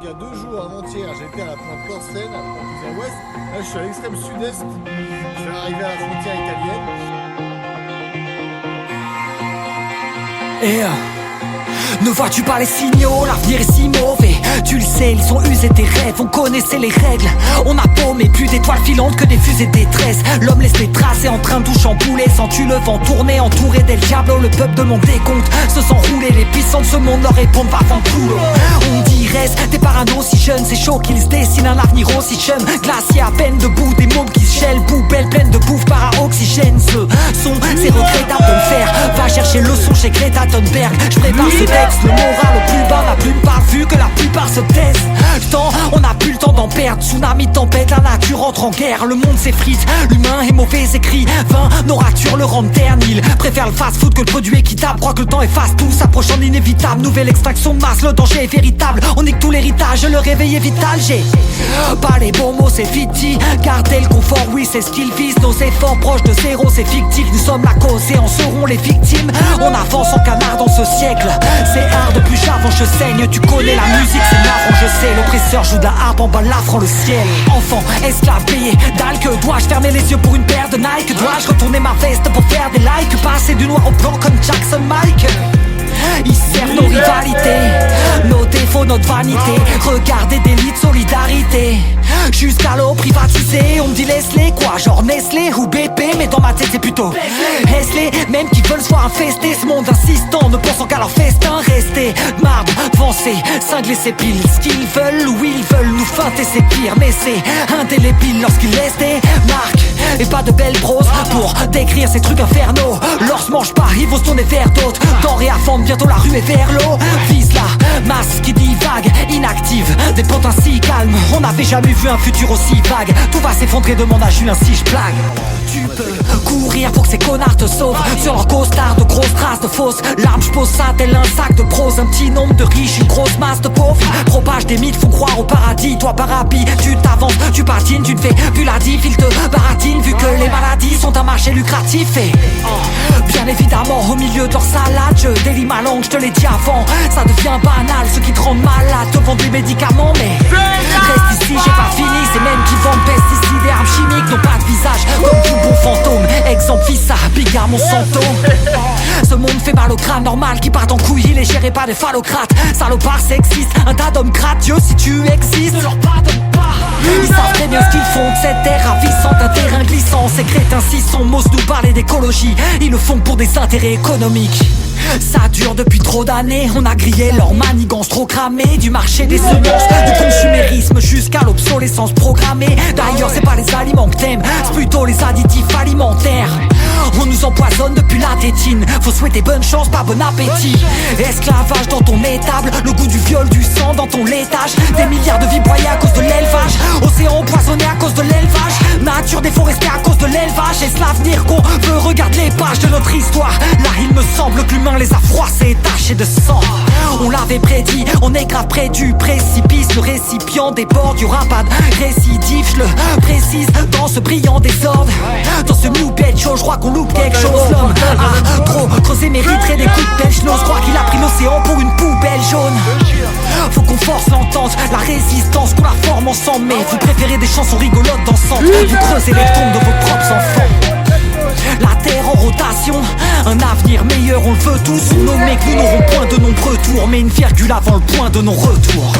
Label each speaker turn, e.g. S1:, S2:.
S1: Il y a 2 jours, avant-hier, j'étais à la pointe Corsen, à la pointe ouest. Là, je suis à l'extrême sud-est. Je vais arriver à la frontière italienne.
S2: Ne vois-tu pas les signaux, l'avenir est si mauvais. Tu le sais, ils ont usé tes rêves, on connaissait les règles. On a paumé plus d'étoiles filantes que des fusées de détresse. L'homme laisse des traces et en train de tout chambouler. Sens-tu le vent tourner, entouré d'El Diablo. Le peuple de mon décompte se sent rouler. Les puissants de ce monde leur répondent pas avant tout. On dit reste, des parano si jeunes. C'est chaud qu'ils se dessinent un avenir aussi jeune. Glacier à peine debout, des mômes qui se gèlent. Poubelle pleine de bouffe par à oxygène. Ce son, c'est regrettable de le faire. Va chercher le son chez Greta Thunberg. Je prépare ce texte, le moral au plus bas. La plupart vu que la plupart se taisent. Le temps, on n'a plus le temps d'en perdre. Tsunami, tempête, la nature entre en guerre. Le monde s'effrite, l'humain est mauvais écrit. Vain, nos ratures le rendent terne. Il préfère le fast-food que le produit équitable. Croit que le temps efface tout, s'approche en inévitable. Nouvelle extraction de masse, le danger est véritable. On nique tout l'héritage, le réveil est vital. J'ai pas les bons mots, c'est fictif. Garder le confort, oui c'est ce qu'ils visent. Nos efforts proches de zéro, c'est fictif. Nous sommes la cause et en serons les victimes. On avance en canard dans ce siècle. C'est hard, plus j'avance je saigne. Tu connais la musique, c'est navrant je sais. L'oppresseur joue de la harpe en balafrant le ciel. Enfant, esclave payé d'algue. Dois-je fermer les yeux pour une paire de Nike? Dois-je retourner ma veste pour faire des likes? Passer du noir au blanc comme Jackson Mike? Ils servent nos rivalités, nos défauts, notre vanité. Regardez des lits de solidarité. Jusqu'à l'eau privatisée, on me dit laisse-les quoi, genre Nestlé ou BP. Mais dans ma tête c'est plutôt Nestlé. Même qui veulent se voir infester ce monde insistant, ne pensant qu'à leur festin. Rester de marbre, penser, cingler ses piles. Ce qu'ils veulent ou ils veulent nous feinter c'est pire. Mais c'est indélébile lorsqu'ils laissent des marques et pas de belles proses pour décrire ces trucs infernaux. L'or se mange pas, ils vont se tourner vers d'autres. Denrées à fendre, bientôt la rue est vers l'eau. Vise la masse qui divague, inactive, des potes ainsi calmes. On n'avait jamais vu un futur aussi vague. Tout va s'effondrer, demande à Julien si je blague. Tu peux courir pour que ces connards te sauvent. Sur leur costard de grosses traces de fausses larmes. Je pose ça tel un sac de prose. Un petit nombre de riches, une grosse masse de pauvres. Propage des mythes, font croire au paradis. Toi par habit, tu t'avances, tu patines. Tu ne fais plus la diff, ils te baratine. Vu que les maladies sont un marché lucratif. Et bien évidemment au milieu de leur salade je délie ma langue, je te l'ai dit avant. Ça devient banal, ceux qui te rendent malade te vendent des médicaments. Mais reste ici, j'ai pas fini. Ces mêmes qui vendent pesticides et armes chimiques n'ont pas de visage comme tout bon fantôme. Exemple fissa, Bigard Monsanto. Ce monde fait mal au crâne, normal qui partent en couille. Il est géré par des phallocrates, salopards sexistes. Un tas d'hommes gratte, Dieu si tu existes. Ne leur pardonne pas. Ils savent très bien ce qu'ils font de cette terre ravissante. Un terrain glissant, ces crétins s'y sont. M'osent nous parler d'écologie, ils le font pour des intérêts économiques. Ça dure depuis trop d'années, on a grillé leur manigance trop cramée. Du marché des semences, du consumérisme jusqu'à l'obsolescence programmée. D'ailleurs c'est pas les aliments que t'aimes, c'est plutôt les additifs alimentaires. On nous empoisonne depuis la tétine. Faut souhaiter bonne chance, pas bon appétit. Esclavage dans ton étable, le goût du viol, du sang dans ton laitage. Des milliards de vies broyées à cause de l'élevage. Océan empoisonné à cause de l'élevage. Nature déforestée à cause de l'élevage. Est-ce l'avenir qu'on veut? Regarde les pages de notre histoire. Là il me semble que l'humain les a froissés, tachés de sang. On l'avait prédit, on est grave près du précipice. Le récipient déborde, y'aura pas de récidive. Je le précise dans ce brillant désordre. Dans ce new bed show, je crois qu'on loupe quelque chose. L'homme a trop creusé, mériterait des coups de pelle. Je n'ose croire qu'il a pris l'océan pour une poubelle jaune. Faut qu'on force l'entente, la résistance, qu'on la forme ensemble. Mais vous préférez des chansons rigolotes dansantes. Vous creusez les tombes de vos propres enfants. La terre en rotation, un avenir meilleur on le veut tous. On nommé que nous n'aurons point de nombreux tours, mais une virgule avant le point de non-retour.